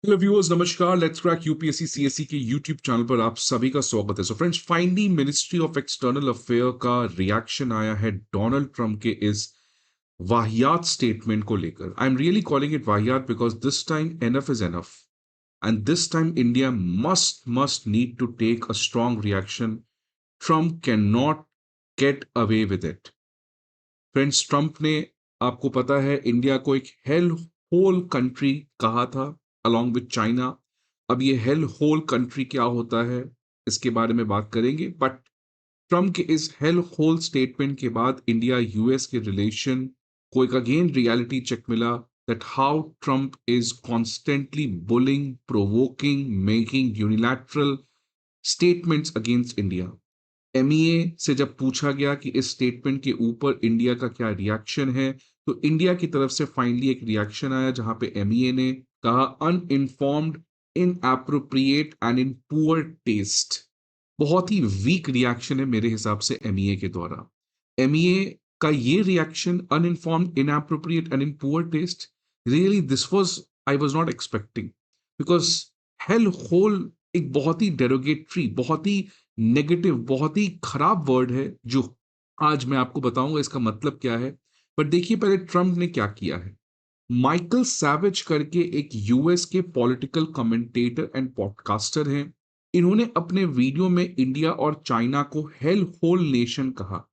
Hello viewers, नमस्कार। Let's crack UPSC CSC के YouTube channel पर आप सभी का स्वागत है। So friends, finally ministry of external affair का रिएक्शन आया है डोनाल्ड ट्रंप के इस वाहियात स्टेटमेंट को लेकर। I am really calling it वाहियात because this time enough is enough and this time India must need to take a strong reaction. Trump can not get away with it. Friends, Trump ने, आपको पता है, India को एक hell hole country कहा था along with China. अब ये हेल होल कंट्री क्या होता है, इसके बारे में बात करेंगे। बट ट्रंप के इस हेल होल स्टेटमेंट के बाद इंडिया यूएस के रिलेशन को एक अगेन रियलिटी चेक मिला that how Trump is constantly bullying, provoking, making unilateral statements against India. MEA से जब पूछा गया कि इस स्टेटमेंट के ऊपर इंडिया का क्या रिएक्शन है, तो इंडिया की तरफ से फाइनली एक रिएक्शन आया जहां पे एमईए ने कहा uninformed, inappropriate and in poor taste. बहुत ही वीक रिएक्शन है मेरे हिसाब से एमईए के द्वारा। एमईए का ये reaction, uninformed, inappropriate and in poor taste, really this was, I was not expecting. Because hell whole एक बहुत ही डेरोगेटरी, बहुत ही नेगेटिव, बहुत ही खराब वर्ड है जो आज मैं आपको बताऊंगा इसका मतलब क्या है। पर देखिए पहले ट्रंप ने क्या किया है। माइकल सैवेज करके एक यूएस के पॉलिटिकल कमेंटेटर एंड पॉडकास्टर हैं। इन्होंने अपने वीडियो में इंडिया और चाइना को हेल होल नेशन कहा।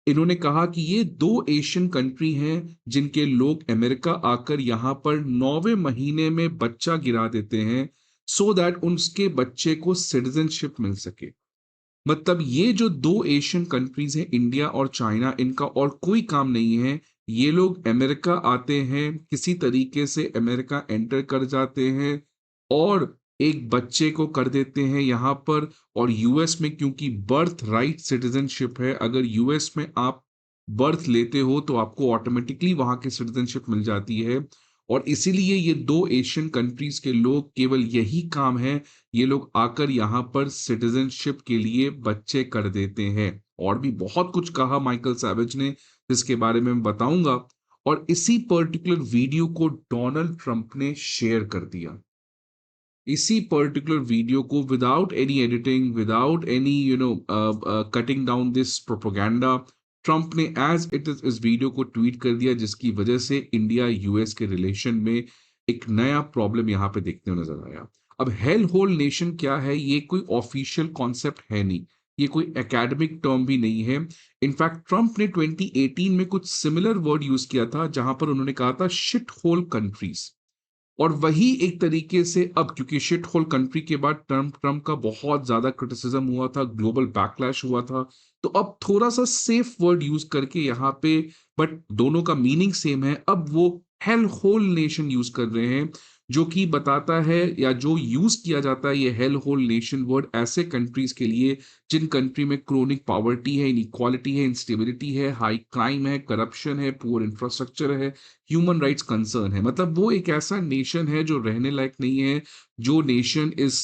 इन्होंने कहा कि ये दो एशियन कंट्री हैं जिनके लोग अमेरिका आकर यहां पर 9वें महीने में बच्चा गिरा देते हैं सो दैट उनके बच्चे को सिटीजनशिप मिल सके। मतलब ये जो दो एशियन कंट्रीज हैं, इंडिया और चाइना, इनका और कोई काम नहीं है। ये लोग अमेरिका आते हैं, किसी तरीके से अमेरिका एंटर कर जाते हैं और एक बच्चे को कर देते हैं यहां पर। और यूएस में क्योंकि बर्थ राइट सिटीजनशिप है, अगर यूएस में आप बर्थ लेते हो तो आपको ऑटोमेटिकली वहां की सिटीजनशिप मिल जाती है। और इसीलिए ये दो एशियन कंट्रीज के लोग, केवल यही काम है, ये लोग आकर यहाँ पर सिटीजनशिप के लिए बच्चे कर देते हैं। और भी बहुत कुछ कहा माइकल सैवेज ने, जिसके बारे में मैं बताऊंगा। और इसी पर्टिकुलर वीडियो को डोनाल्ड ट्रंप ने शेयर कर दिया। इसी पर्टिकुलर वीडियो को without any editing, without any cutting down this propaganda, Trump ने एज इट इज इस वीडियो को ट्वीट कर दिया, जिसकी वजह से इंडिया यूएस के रिलेशन में एक नया प्रॉब्लम यहां पे देखने को नजर आया। अब हेल होल नेशन क्या है, ये कोई ऑफिशियल कॉन्सेप्ट है नहीं, ये कोई एकेडमिक टर्म भी नहीं है। इनफैक्ट ट्रंप ने 2018 में कुछ सिमिलर वर्ड यूज किया था जहां पर उन्होंने कहा था शिट होल कंट्रीज। और वही एक तरीके से अब, क्योंकि शिट होल कंट्री के बाद ट्रम्प ट्रम्प का बहुत ज्यादा क्रिटिसिज्म हुआ था, ग्लोबल बैकलैश हुआ था, तो अब थोड़ा सा सेफ वर्ड यूज करके यहाँ पे, बट दोनों का मीनिंग सेम है, अब वो हेल होल नेशन यूज कर रहे हैं। जो कि बताता है, या जो यूज किया जाता है ये हेल होल नेशन वर्ड ऐसे कंट्रीज के लिए जिन कंट्री में क्रोनिक पॉवर्टी है, इनइक्वालिटी है, इंस्टेबिलिटी है, हाई क्राइम है, करप्शन है, पुअर इंफ्रास्ट्रक्चर है, ह्यूमन राइट्स कंसर्न है। मतलब वो एक ऐसा नेशन है जो रहने लायक नहीं है। जो नेशन इस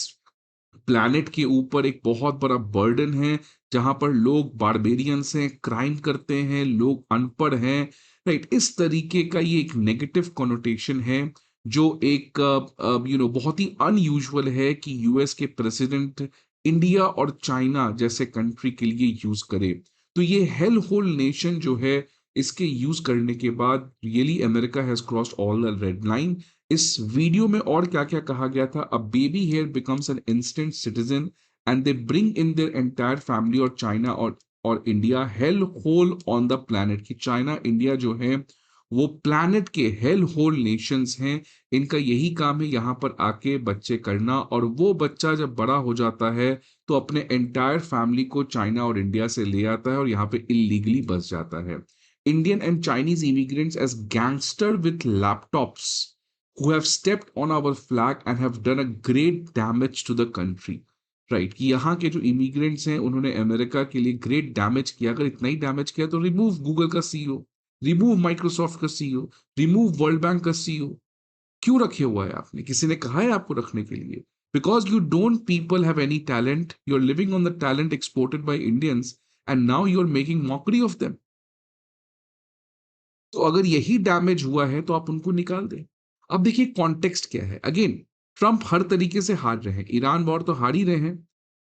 प्लैनेट के ऊपर एक बहुत बड़ा बर्डन है, जहां पर लोग बारबेरियंस हैं, क्राइम करते हैं, लोग अनपढ़ हैं। राइट, इस तरीके का ये एक नेगेटिव कॉनोटेशन है जो एक बहुत ही अनयूजुअल है कि यूएस के प्रेसिडेंट इंडिया और चाइना जैसे कंट्री के लिए यूज करे। तो ये हेल होल नेशन जो है, इसके यूज करने के बाद really America has crossed all the red line. इस वीडियो में और क्या क्या कहा गया था, a baby here becomes an instant citizen and they bring in their entire family, और चाइना और India hell hole on the planet, की चाइना इंडिया जो है वो प्लैनेट के हेल होल नेशंस हैं। इनका यही काम है यहाँ पर आके बच्चे करना, और वो बच्चा जब बड़ा हो जाता है तो अपने एंटायर फैमिली को चाइना और इंडिया से ले आता है और यहाँ पे इलीगली बस जाता है। Indian and Chinese immigrants as gangster with laptops who have stepped on our flag and have done a great damage to the country. Right, कि यहाँ के जो इमिग्रेंट्स हैं उन्होंने अमेरिका के लिए ग्रेट डैमेज किया। अगर इतना ही डैमेज किया तो रिमूव गूगल का सीईओ, रिमूव माइक्रोसॉफ्ट का सीईओ, रिमूव वर्ल्ड बैंक का सीईओ। क्यों रखे हुआ है आपने? किसी ने कहा है आपको रखने के लिए? Because you don't people have any talent, you are living on the talent exported by Indians, and now you are making mockery of them. तो अगर यही डैमेज हुआ है तो आप उनको निकाल दें। अब देखिए कॉन्टेक्स्ट क्या है। अगेन, ट्रंप हर तरीके से हार रहे हैं, ईरान वॉर तो हार ही रहे हैं,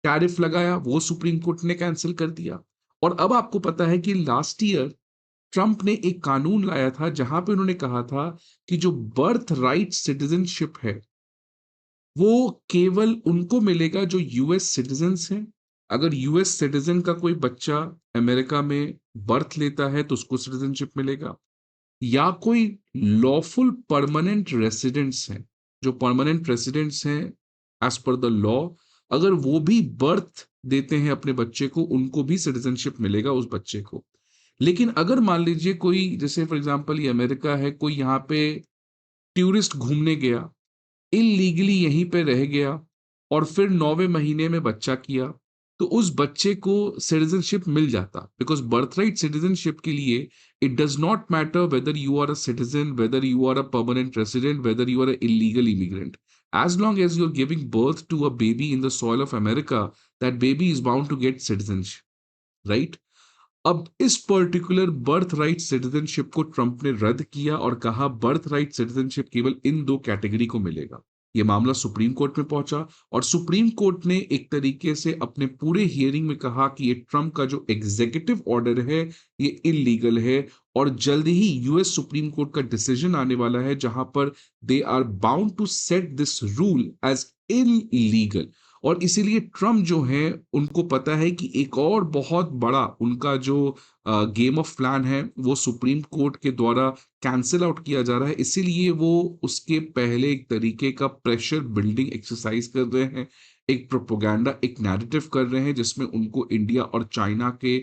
टैरिफ लगाया वो सुप्रीम कोर्ट ने कैंसिल कर दिया। और अब आपको पता है कि लास्ट ईयर ट्रंप ने एक कानून लाया था जहां पे उन्होंने कहा था कि जो बर्थ राइट सिटीजनशिप है वो केवल उनको मिलेगा जो यूएस सिटीजन्स हैं। अगर यूएस सिटीजन का कोई बच्चा अमेरिका में बर्थ लेता है तो उसको सिटीजनशिप मिलेगा, या कोई लॉफुल परमानेंट रेसिडेंट्स हैं, जो परमानेंट रेसिडेंट्स हैं एज पर द लॉ, अगर वो भी बर्थ देते हैं अपने बच्चे को, उनको भी सिटीजनशिप मिलेगा उस बच्चे को। लेकिन अगर मान लीजिए कोई, जैसे फॉर एग्जांपल ये अमेरिका है, कोई यहाँ पे टूरिस्ट घूमने गया, इलीगली यहीं पे रह गया और फिर 9वें महीने में बच्चा किया, तो उस बच्चे को सिटीजनशिप मिल जाता, बिकॉज बर्थराइट सिटीजनशिप के लिए it does not matter whether you are a citizen, whether you are a permanent resident, whether you are a illegal immigrant, as long as you're giving birth to a baby in the soil of America, that baby is bound to get citizenship, right? अब इस particular birth right citizenship को Trump ने रद्द किया और कहा birth right citizenship केवल इन दो कैटेगरी को मिलेगा। यह मामला सुप्रीम कोर्ट में पहुंचा और सुप्रीम कोर्ट ने एक तरीके से अपने पूरे हियरिंग में कहा कि ये ट्रंप का जो एग्जीक्यूटिव ऑर्डर है ये इलीगल है, और जल्द ही यूएस सुप्रीम कोर्ट का डिसीजन आने वाला है जहां पर they are bound to set this rule as illegal. और इसीलिए ट्रम्प जो है उनको पता है कि एक और बहुत बड़ा उनका जो गेम ऑफ प्लान है वो सुप्रीम कोर्ट के द्वारा कैंसिल आउट किया जा रहा है, इसीलिए वो उसके पहले एक तरीके का प्रेशर बिल्डिंग एक्सरसाइज कर रहे हैं, एक प्रोपोगंडा, एक नैरेटिव कर रहे हैं जिसमें उनको इंडिया और चाइना के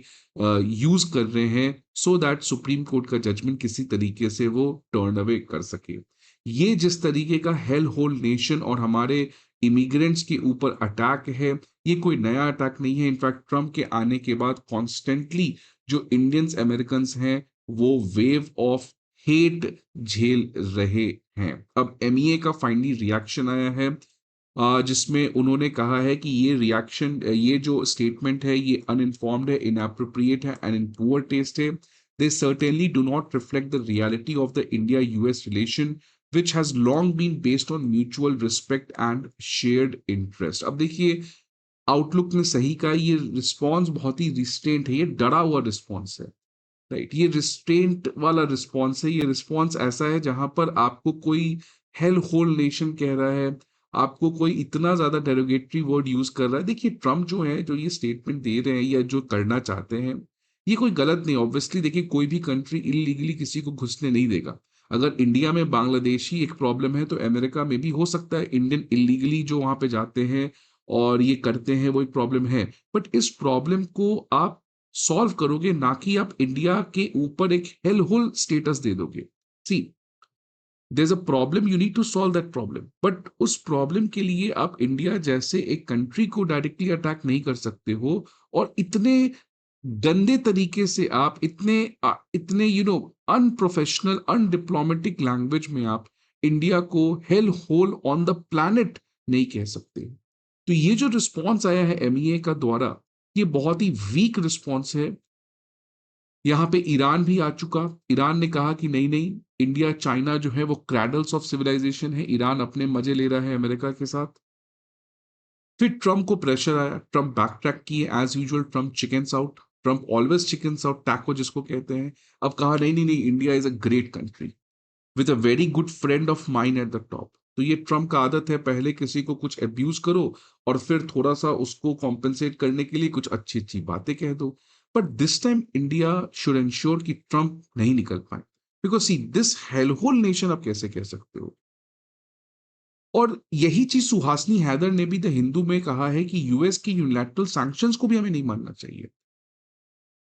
यूज कर रहे हैं सो दैट सुप्रीम कोर्ट का जजमेंट किसी तरीके से वो टर्न अवे कर सके। ये जिस तरीके का हेल होल नेशन और हमारे इमिग्रेंट्स के ऊपर अटैक है, ये कोई नया अटैक नहीं है। इनफैक्ट ट्रम्प के आने के बाद कॉन्स्टेंटली जो इंडियंस अमेरिकन्स हैं वो वेव ऑफ हेट झेल रहे हैं। अब एमईए का फाइनली रिएक्शन आया है जिसमें उन्होंने कहा है कि ये रिएक्शन, ये जो स्टेटमेंट है ये अनइन्फॉर्म्ड है, इनएप्रोप्रिएट है एंड इन पुअर टेस्ट है। They certainly do not reflect the reality of the India US relation which has long been based on mutual respect and shared interest। अब देखिए outlook ने सही कहा, ये रिस्पॉन्स बहुत ही रिस्ट्रेंट है, ये डरा हुआ रिस्पॉन्स है, राइट? ये रिस्ट्रेंट वाला रिस्पॉन्स है, ये रिस्पॉन्स ऐसा है जहां पर आपको कोई हेल होल नेशन कह रहा है, आपको कोई इतना ज्यादा डेरोगेटरी वर्ड यूज कर रहा है। देखिए ट्रम्प जो है, जो ये स्टेटमेंट दे रहे हैं या जो करना चाहते हैं, ये कोई गलत नहीं। ऑब्वियसली देखिए कोई भी कंट्री इलीगली किसी को घुसने नहीं देगा। अगर इंडिया में बांग्लादेशी एक प्रॉब्लम है तो अमेरिका में भी हो सकता है इंडियन इलीगली जो वहां पे जाते हैं और ये करते हैं वो एक प्रॉब्लम है। बट इस प्रॉब्लम को आप सॉल्व करोगे, ना कि आप इंडिया के ऊपर एक हेल होल स्टेटस दे दोगे। See, there is a problem, you need to solve that problem, but उस प्रॉब्लम के लिए आप इंडिया जैसे एक कंट्री को डायरेक्टली अटैक नहीं कर सकते हो। और इतने गंदे तरीके से आप इतने अनप्रोफेशनल अनडिप्लोमेटिक लैंग्वेज में आप इंडिया को hello hole on the planet नहीं कह सकते। तो ये जो रिस्पॉन्स आया है एमईए का द्वारा, ये बहुत ही वीक रिस्पॉन्स है। यहाँ पे ईरान भी आ चुका, ईरान ने कहा कि नहीं नहीं, इंडिया चाइना जो है वो क्रैडल्स ऑफ सिविलाइजेशन है, ईरान अपने मजे ले रहा है अमेरिका के साथ। फिर ट्रम्प को प्रेशर आया, ट्रम्प बैक ट्रैक किए as usual, Trump chickens out, Trump always chickens out, taco जिसको कहते हैं। अब कहा नहीं नहीं नहीं, India is a great country with a very good friend of mine at the top. तो ये ट्रम्प का आदत है, पहले किसी को कुछ अब्यूज करो और फिर थोड़ा सा उसको कॉम्पेंसेट करने के लिए कुछ अच्छी अच्छी बातें कह दो। But this time India should ensure कि ट्रम्प नहीं निकल पाए, बिकॉज सी दिस हेलहोल नेशन आप कैसे कह सकते हो। और यही चीज सुहासनी हैदर ने भी द हिंदू में कहा है कि यूएस की यूनिलैटरल सैंक्शंस को भी हमें नहीं मानना चाहिए,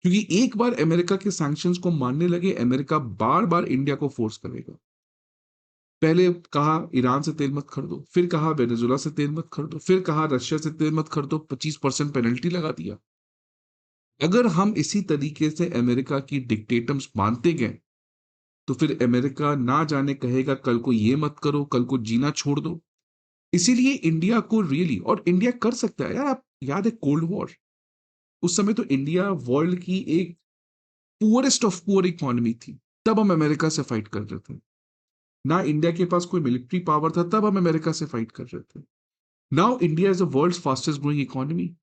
क्योंकि एक बार अमेरिका के सैंक्शंस को मानने लगे, अमेरिका बार बार इंडिया को फोर्स करेगा। पहले कहा ईरान से तेल मत खरीदो, फिर कहा वेनेजुला से तेल मत खरीदो, फिर कहा रशिया से तेल मत खरीदो, 25% पेनल्टी लगा दिया। अगर हम इसी तरीके से अमेरिका की डिक्टेटम्स मानते गए तो फिर अमेरिका ना जाने कहेगा कल को ये मत करो, कल को जीना छोड़ दो। इसीलिए इंडिया को रियली, और इंडिया कर सकता है यार, आप याद है कोल्ड वॉर, उस समय तो इंडिया वर्ल्ड की एक पुअरेस्ट ऑफ पुअर इकोनॉमी थी, तब हम अमेरिका से फाइट कर रहे थे। ना इंडिया के पास कोई मिलिट्री पावर था, तब हम अमेरिका से फाइट कर रहे थे। Now India is the world's fastest growing economy.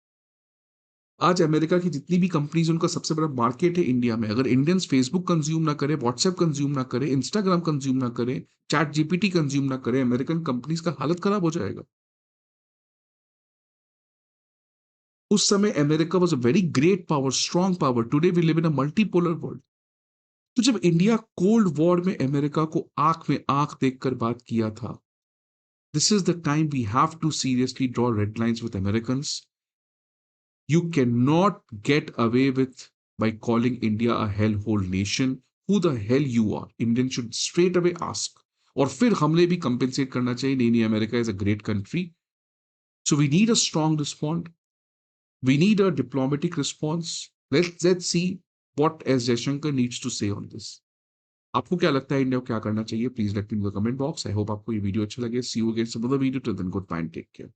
आज अमेरिका की जितनी भी कंपनीज, उनका सबसे बड़ा मार्केट है इंडिया में। अगर इंडियंस फेसबुक कंज्यूम ना करे, व्हाट्सएप कंज्यूम ना करे, इंस्टाग्राम कंज्यूम ना करे, चैट जीपीटी कंज्यूम ना करे, अमेरिकन कंपनीज का हालत खराब हो जाएगा। उस समय America was a very great power, strong power. Today we live in a multipolar world. तो जब इंडिया कोल्ड वॉर में अमेरिका को आंख में आंख देखकर बात किया था, this is the time we have to seriously draw red lines with Americans. You cannot get away with by calling India a hellhole nation. Who the hell you are? Indians should straight away ask. और फिर हमने भी compensate करना चाहिए, नहीं नहीं, America is a great country. So we need a strong response. We need a diplomatic response. Let's see what S. Jaishankar needs to say on this. आपको क्या लगता है इंडिया को क्या करना चाहिए? Please let me in the comment box. I hope आपको ये वीडियो अच्छा लगे। See you again some other video. Till then good bye and take care.